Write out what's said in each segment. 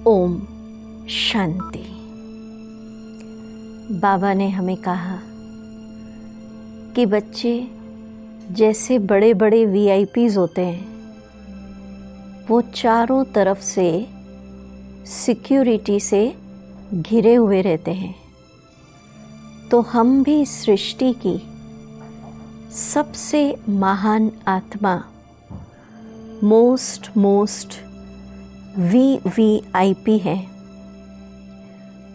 ओम शांति। बाबा ने हमें कहा कि बच्चे जैसे बड़े बड़े वीआईपीज़ होते हैं, वो चारों तरफ से सिक्योरिटी से घिरे हुए रहते हैं, तो हम भी सृष्टि की सबसे महान आत्मा मोस्ट वीवीआईपी हैं।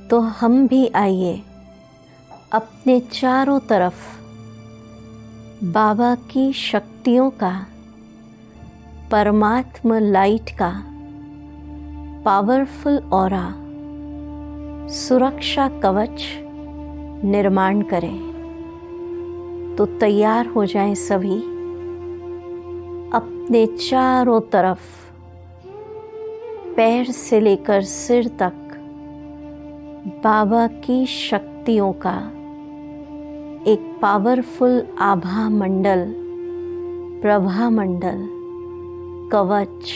तो हम भी आइए अपने चारों तरफ बाबा की शक्तियों का, परमात्मा लाइट का पावरफुल ऑरा, सुरक्षा कवच निर्माण करें। तो तैयार हो जाएं सभी, अपने चारों तरफ पैर से लेकर सिर तक बाबा की शक्तियों का एक पावरफुल आभा मंडल, प्रभा मंडल, कवच,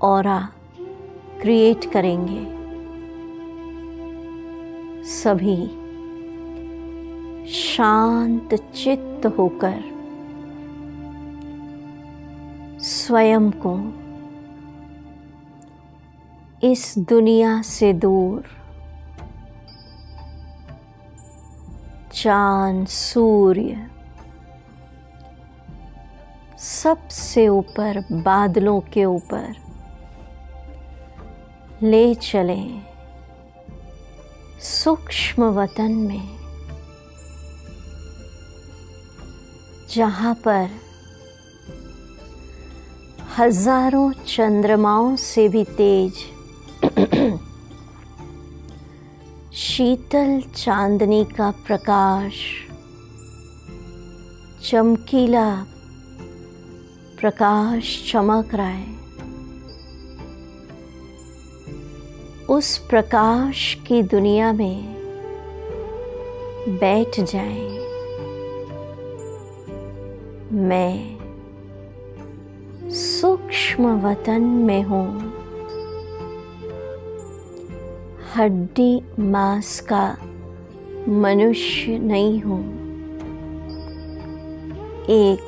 ऑरा क्रिएट करेंगे। सभी शांत चित्त होकर स्वयं को इस दुनिया से दूर, चांद, सूर्य, सबसे ऊपर बादलों के ऊपर ले चलें, सूक्ष्म वतन में, जहाँ पर हजारों चंद्रमाओं से भी तेज शीतल चांदनी का प्रकाश, चमकीला प्रकाश चमक रहा है। उस प्रकाश की दुनिया में बैठ जाएं। मैं सूक्ष्म वतन में हूँ, हड्डी मांस का मनुष्य नहीं हूँ। एक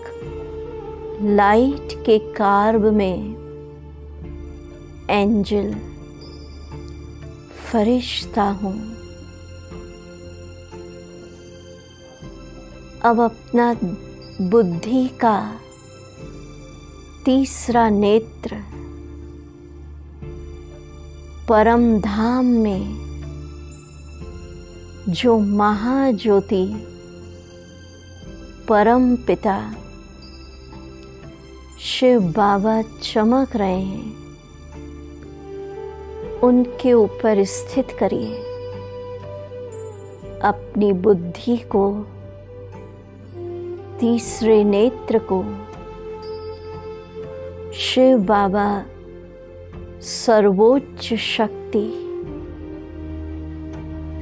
लाइट के कार्ब में एंजल, फरिश्ता हूँ। अब अपना बुद्धि का तीसरा नेत्र परम धाम में, जो महाज्योति परम पिता शिव बाबा चमक रहे हैं, उनके ऊपर स्थित करिए। अपनी बुद्धि को, तीसरे नेत्र को शिव बाबा सर्वोच्च शक्ति,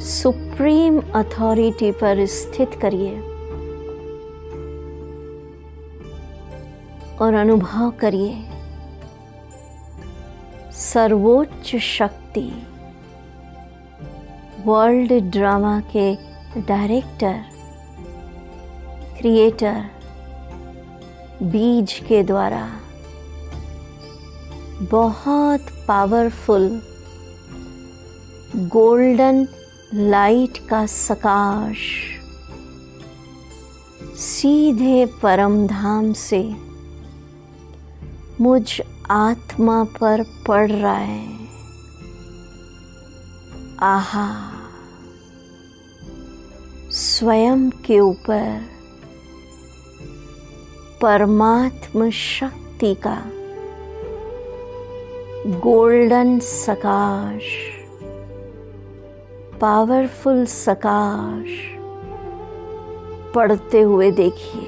सुप्रीम अथॉरिटी पर स्थित करिए और अनुभव करिए सर्वोच्च शक्ति। वर्ल्ड ड्रामा के डायरेक्टर, क्रिएटर बीज के द्वारा बहुत पावरफुल गोल्डन लाइट का सकाश सीधे परम धाम से मुझ आत्मा पर पड़ रहा है। आहा, स्वयं के ऊपर परमात्मा शक्ति का गोल्डन सकाश, पावरफुल सकाश पड़ते हुए देखिए।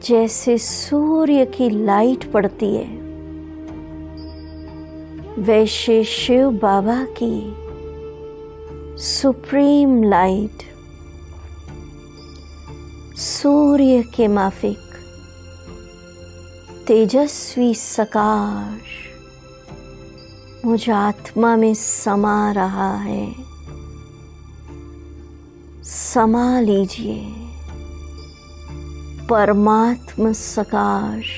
जैसे सूर्य की लाइट पड़ती है, वैसे शिव बाबा की सुप्रीम लाइट सूर्य के माफिक तेजस्वी सकाश मुझ आत्मा में समा रहा है। समा लीजिए परमात्म सकाश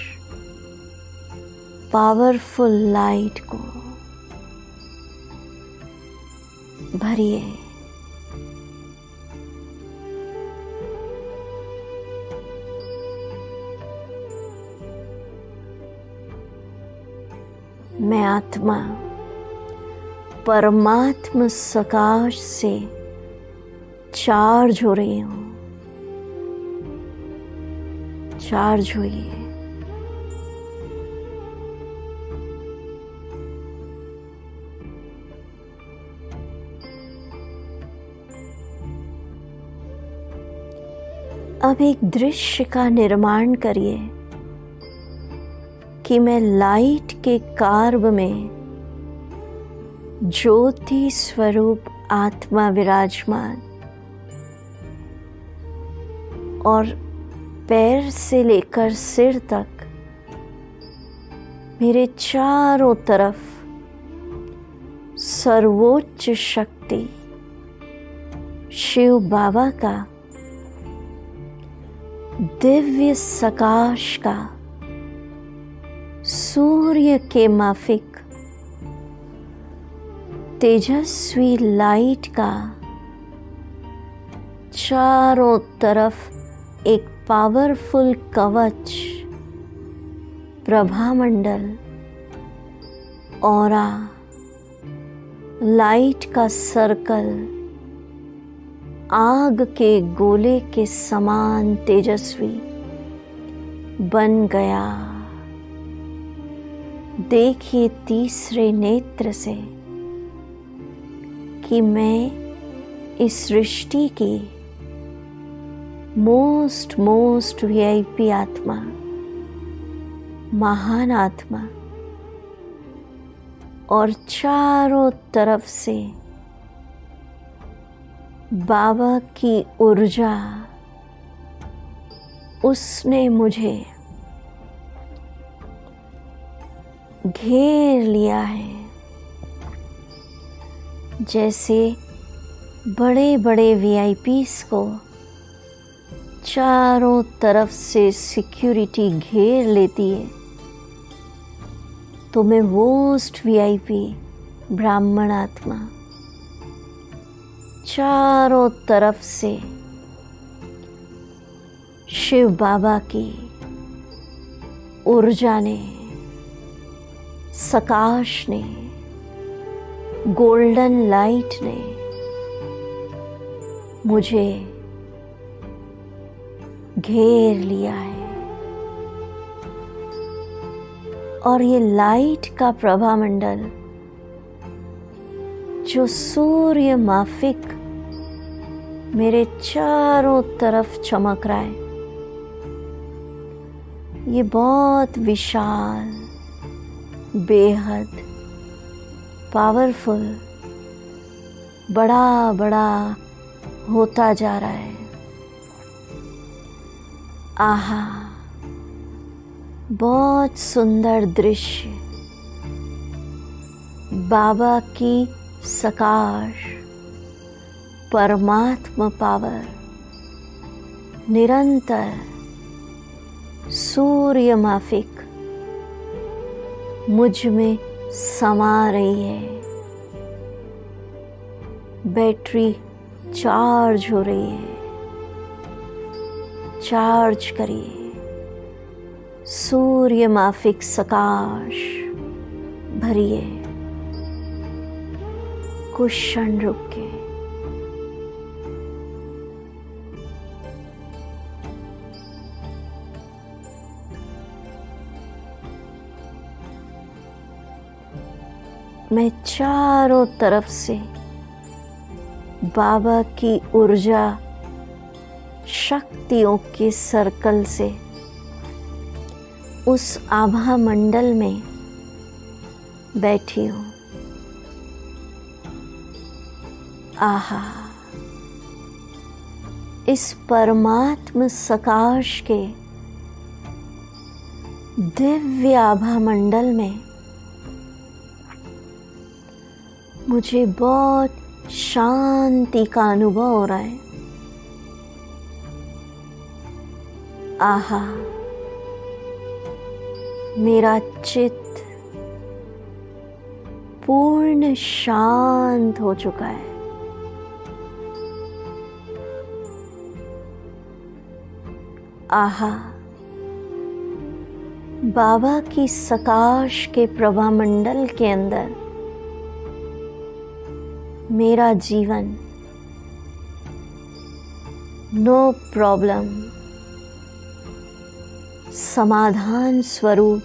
पावरफुल लाइट को भरिए। मैं आत्मा परमात्म सकाश से चार्ज हो रही हूँ। चार्ज होइए। अब एक दृश्य का निर्माण करिए कि मैं लाइट के कार्ब में ज्योति स्वरूप आत्मा विराजमान और पैर से लेकर सिर तक मेरे चारों तरफ सर्वोच्च शक्ति शिव बाबा का दिव्य सकाश का सूर्य के माफिक तेजस्वी लाइट का चारों तरफ एक पावरफुल कवच प्रभामंडल ऑरा लाइट का सर्कल आग के गोले के समान तेजस्वी बन गया। देखिए तीसरे नेत्र से कि मैं इस सृष्टि की मोस्ट वीआईपी आत्मा, महान आत्मा और चारों तरफ से बाबा की ऊर्जा उसने मुझे घेर लिया है। जैसे बड़े बड़े वीआईपीस को चारों तरफ से सिक्योरिटी घेर लेती है, तो मैं मोस्ट वीआईपी ब्राह्मण आत्मा चारों तरफ से शिव बाबा की ऊर्जा ने, सकाश ने, गोल्डन लाइट ने मुझे घेर लिया है। और ये लाइट का प्रभामंडल जो सूर्य माफिक मेरे चारों तरफ चमक रहा है, ये बहुत विशाल, बेहद पावरफुल, बड़ा बड़ा होता जा रहा है। आहा, बहुत सुंदर दृश्य। बाबा की सकाश परमात्मा पावर निरंतर सूर्य माफिक मुझ में समा रही है। बैटरी चार्ज हो रही है। चार्ज करिए। सूर्य माफिक सकाश भरिए। कुछ क्षण रुक के मैं चारों तरफ से बाबा की ऊर्जा शक्तियों के सर्कल से उस आभा मंडल में बैठी हूँ। आहा, इस परमात्म सकाश के दिव्य आभा मंडल में मुझे बहुत शांति का अनुभव हो रहा है। आहा, मेरा चित्त पूर्ण शांत हो चुका है। आहा, बाबा की सकाश के प्रभामंडल के अंदर मेरा जीवन नो प्रॉब्लम समाधान स्वरूप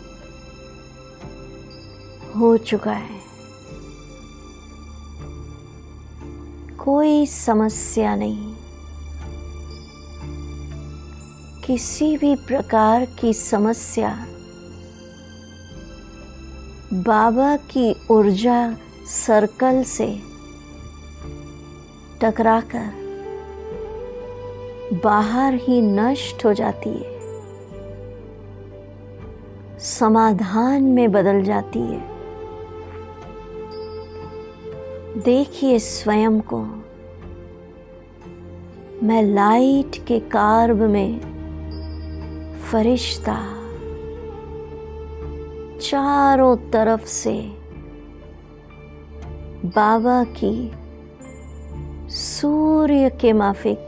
हो चुका है। कोई समस्या नहीं, किसी भी प्रकार की समस्या बाबा की ऊर्जा सर्कल से टकराकर बाहर ही नष्ट हो जाती है, समाधान में बदल जाती है। देखिए स्वयं को, मैं लाइट के कार्ब में फरिश्ता, चारों तरफ से बाबा की सूर्य के माफिक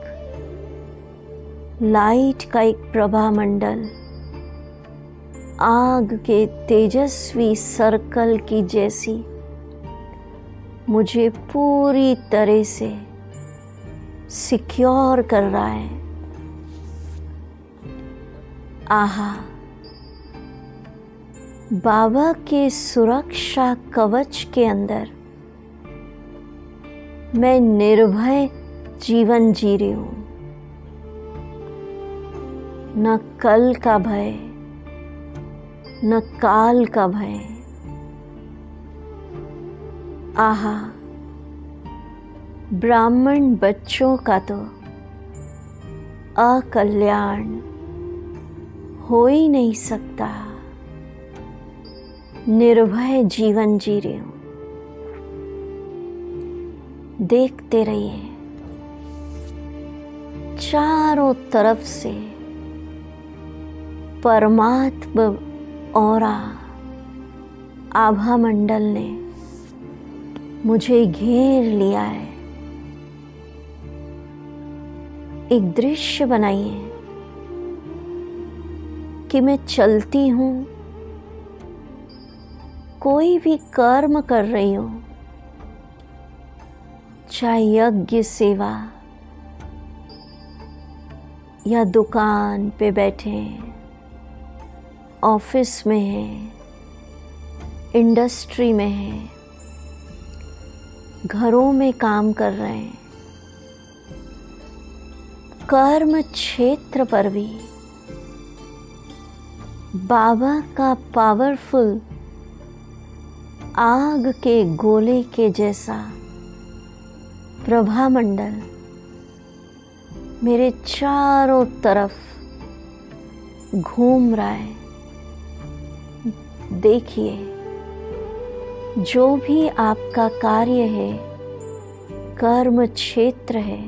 लाइट का एक प्रभामंडल आग के तेजस्वी सर्कल की जैसी मुझे पूरी तरह से सिक्योर कर रहा है। आहा, बाबा के सुरक्षा कवच के अंदर मैं निर्भय जीवन जी रही हूं। न कल का भय, न काल का भय। आहा, ब्राह्मण बच्चों का तो अकल्याण हो ही नहीं सकता। निर्भय जीवन जी रही हूं। देखते रहिए, चारों तरफ से परमात्मा औरा आभा मंडल ने मुझे घेर लिया है। एक दृश्य बनाइए कि मैं चलती हूं, कोई भी कर्म कर रही हूं, चाहे यज्ञ सेवा या दुकान पे बैठे हैं, ऑफिस में हैं, इंडस्ट्री में हैं, घरों में काम कर रहे हैं, कर्म क्षेत्र पर भी बाबा का पावरफुल आग के गोले के जैसा प्रभामंडल मेरे चारों तरफ घूम रहा है। देखिए, जो भी आपका कार्य है, कर्म क्षेत्र है,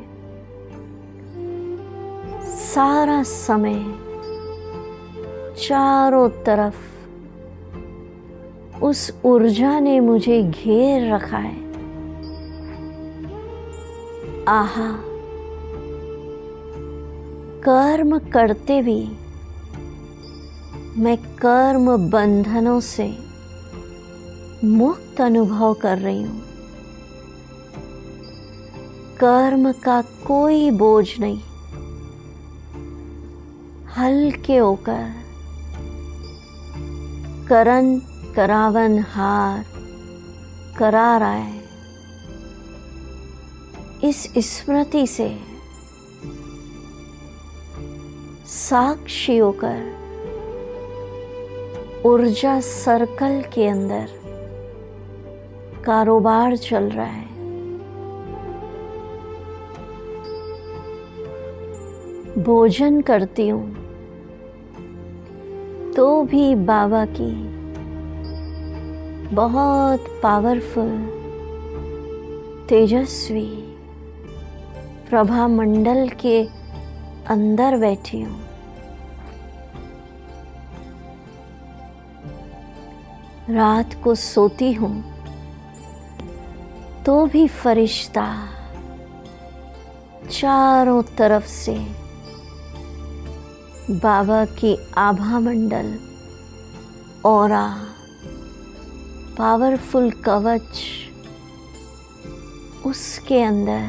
सारा समय चारों तरफ उस ऊर्जा ने मुझे घेर रखा है। आहा, कर्म करते भी मैं कर्म बंधनों से मुक्त अनुभव कर रही हूं। कर्म का कोई बोझ नहीं, हल्के होकर करन करावन हार करा रहा है। इस स्मृति से साक्षी होकर ऊर्जा सर्कल के अंदर कारोबार चल रहा है। भोजन करती हूँ तो भी बाबा की बहुत पावरफुल तेजस्वी प्रभा मंडल के अंदर बैठी हूँ। रात को सोती हूँ तो भी फरिश्ता चारों तरफ से बाबा की आभा मंडल, ऑरा, पावरफुल कवच, उसके अंदर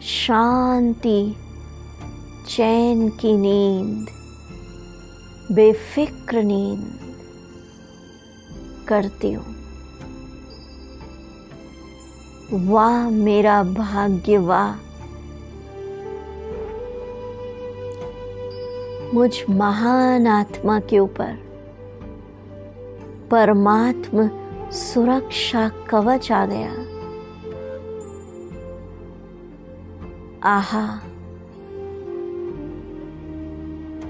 शांति, चैन की नींद, बेफिक्र नींद करती हूँ। वाह मेरा भाग्य, वाह मुझ महान आत्मा के ऊपर परमात्मा सुरक्षा कवच आ गया। आहा,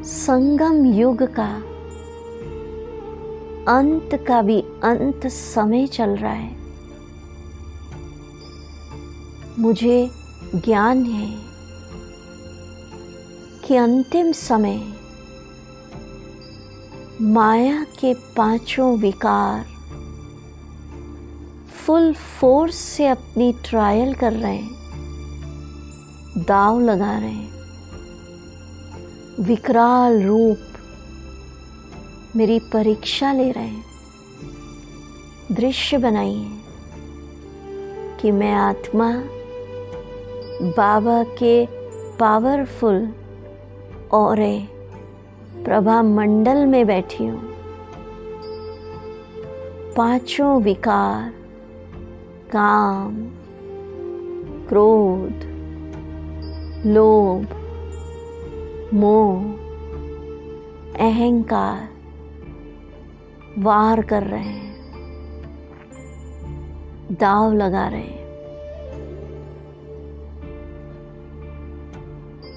संगम युग का अंत का भी अंत समय चल रहा है। मुझे ज्ञान है कि अंतिम समय माया के पांचों विकार फुल फोर्स से अपनी ट्रायल कर रहे हैं, दाव लगा रहे हैं। विकराल रूप मेरी परीक्षा ले रहे हैं। दृश्य बनाइए कि मैं आत्मा बाबा के पावरफुल औरे प्रभा मंडल में बैठी हूँ। पांचों विकार, काम, क्रोध, लोभ, मोह, अहंकार वार कर रहे हैं, दाव लगा रहे हैं।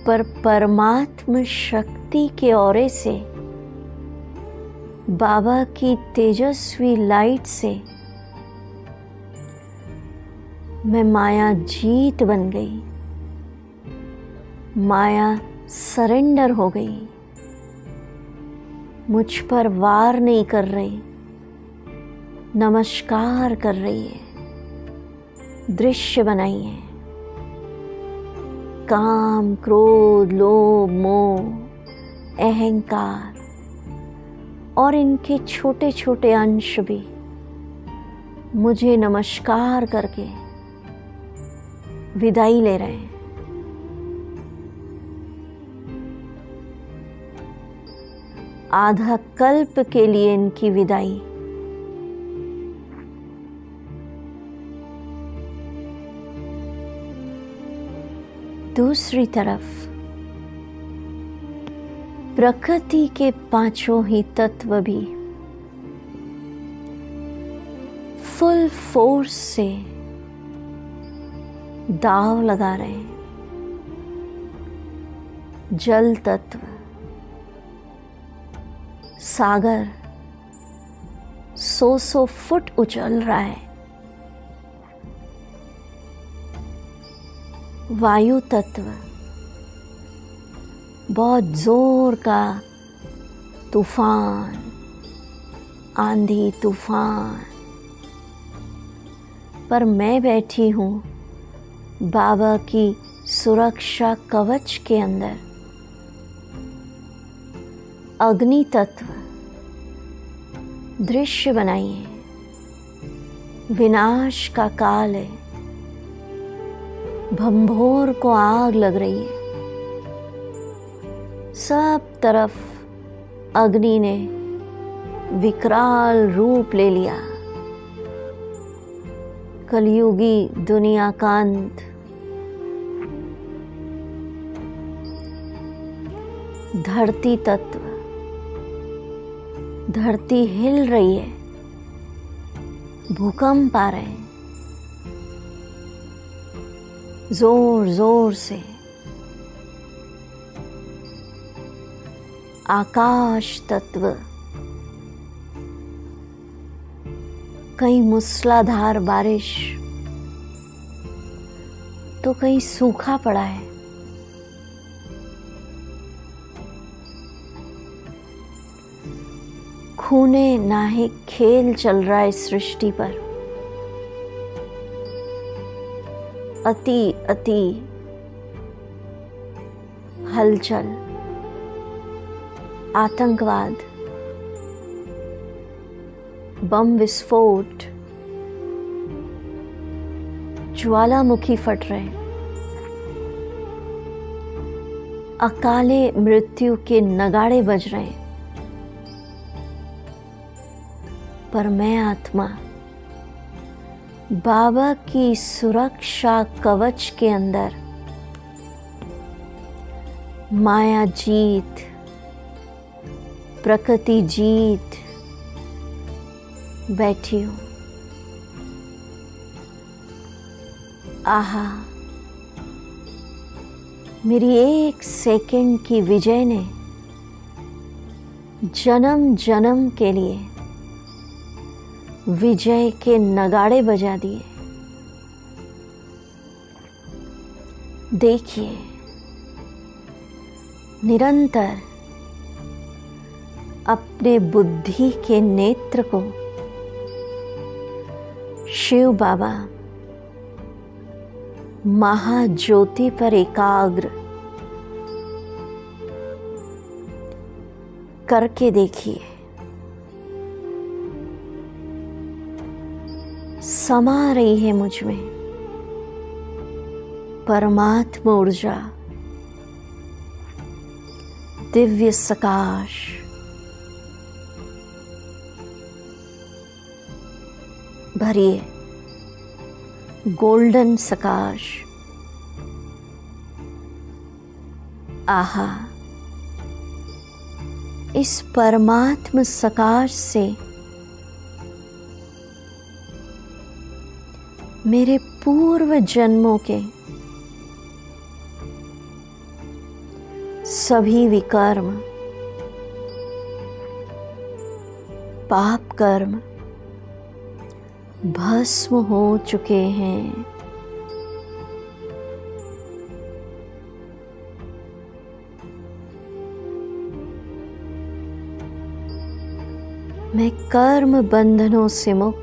पर परमात्म शक्ति के औरे से, बाबा की तेजस्वी लाइट से मैं माया जीत बन गई। माया सरेंडर हो गई, मुझ पर वार नहीं कर रही, नमस्कार कर रही है। दृश्य बनाइए, काम, क्रोध, लोभ, मोह, अहंकार और इनके छोटे छोटे अंश भी मुझे नमस्कार करके विदाई ले रहे हैं। आधा कल्प के लिए इनकी विदाई। दूसरी तरफ प्रकृति के पांचों ही तत्व भी फुल फोर्स से दाव लगा रहे हैं। जल तत्व, सागर 100 फुट उछल रहा है। वायु तत्व बहुत जोर का तूफान, आंधी तूफान, पर मैं बैठी हूँ बाबा की सुरक्षा कवच के अंदर। अग्नि तत्व, दृश्य बनाइए, विनाश का काल है, भंभोर को आग लग रही है। सब तरफ अग्नि ने विकराल रूप ले लिया। कलयुगी दुनिया का अंत। धरती तत्व, धरती हिल रही है, भूकंप आ रहे हैं जोर जोर से। आकाश तत्व, कहीं मूसलाधार बारिश, तो कहीं सूखा पड़ा है। खूने नाहिक खेल चल रहा है सृष्टि पर। अति अति हलचल, आतंकवाद, बम विस्फोट, ज्वालामुखी फट रहे, अकाले मृत्यु के नगाड़े बज रहे हैं। पर मैं आत्मा बाबा की सुरक्षा कवच के अंदर माया जीत, प्रकृति जीत बैठी हूं। आहा, मेरी एक सेकंड की विजय ने जन्म जन्म के लिए विजय के नगाड़े बजा दिए। देखिए, निरंतर अपने बुद्धि के नेत्र को शिव बाबा महाज्योति पर एकाग्र करके देखिए। समा रही है मुझ में परमात्मा ऊर्जा, दिव्य सकाश। भरिए गोल्डन सकाश। आहा, इस परमात्म सकाश से मेरे पूर्व जन्मों के सभी विकर्म, पाप कर्म भस्म हो चुके हैं। मैं कर्म बंधनों से मुक्त,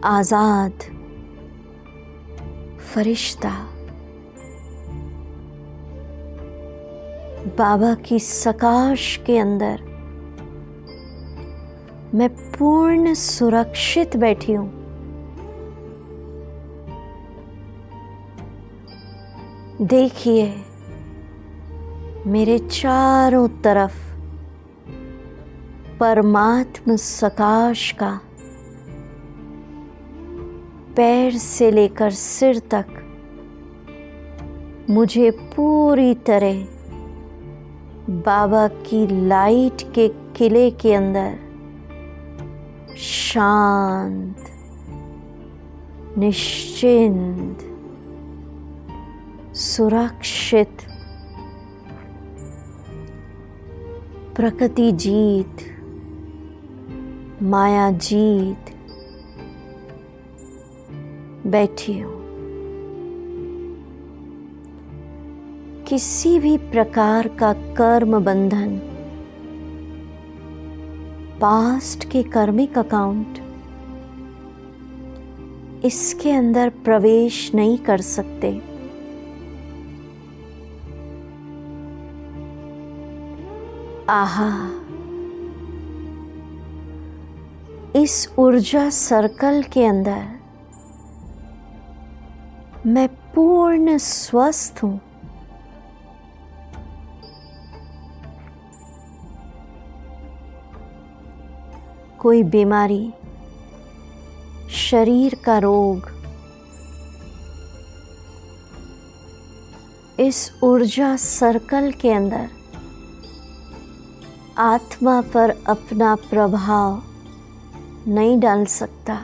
आजाद फरिश्ता बाबा की सकाश के अंदर मैं पूर्ण सुरक्षित बैठी हूं। देखिए, मेरे चारों तरफ परमात्म सकाश का पैर से लेकर सिर तक मुझे पूरी तरह बाबा की लाइट के किले के अंदर शांत, निश्चिंत, सुरक्षित, प्रकृति जीत, माया जीत बैठी हूं। किसी भी प्रकार का कर्म बंधन, पास्ट के कर्मिक अकाउंट इसके अंदर प्रवेश नहीं कर सकते। आहा, इस ऊर्जा सर्कल के अंदर मैं पूर्ण स्वस्थ हूं। कोई बीमारी, शरीर का रोग इस ऊर्जा सर्कल के अंदर आत्मा पर अपना प्रभाव नहीं डाल सकता।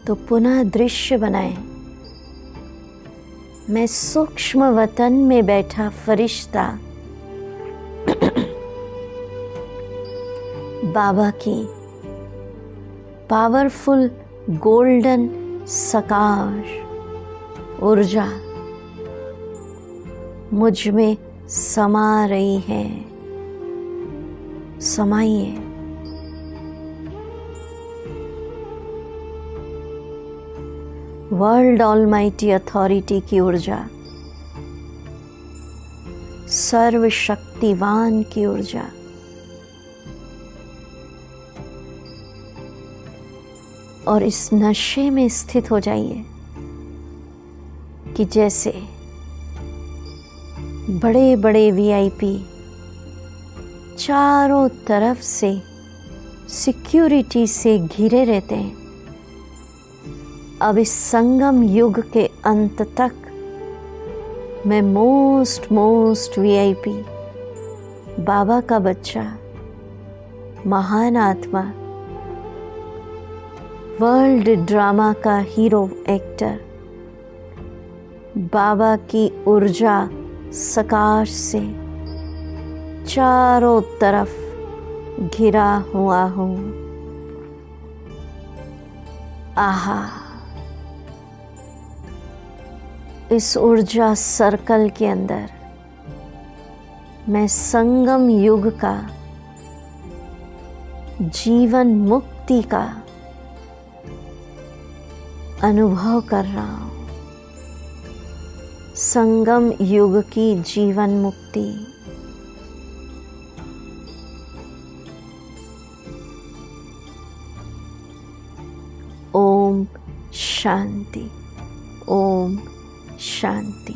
तो पुनः दृश्य बनाएं, मैं सूक्ष्म वतन में बैठा फरिश्ता बाबा की पावरफुल गोल्डन सकाश ऊर्जा मुझ में समा रही है। समाइए। वर्ल्ड ऑलमाइटी अथॉरिटी की ऊर्जा, सर्वशक्तिवान की ऊर्जा और इस नशे में स्थित हो जाइए कि जैसे बड़े बड़े वीआईपी चारों तरफ से सिक्योरिटी से घिरे रहते हैं। अब इस संगम युग के अंत तक मैं मोस्ट वीआईपी बाबा का बच्चा, महान आत्मा, वर्ल्ड ड्रामा का हीरो एक्टर बाबा की ऊर्जा सकाश से चारों तरफ घिरा हुआ हूँ। आहा, इस ऊर्जा सर्कल के अंदर मैं संगम युग का, जीवन मुक्ति का अनुभव कर रहा हूँ। संगम युग की जीवन मुक्ति। ओम शांति, ओम शांति।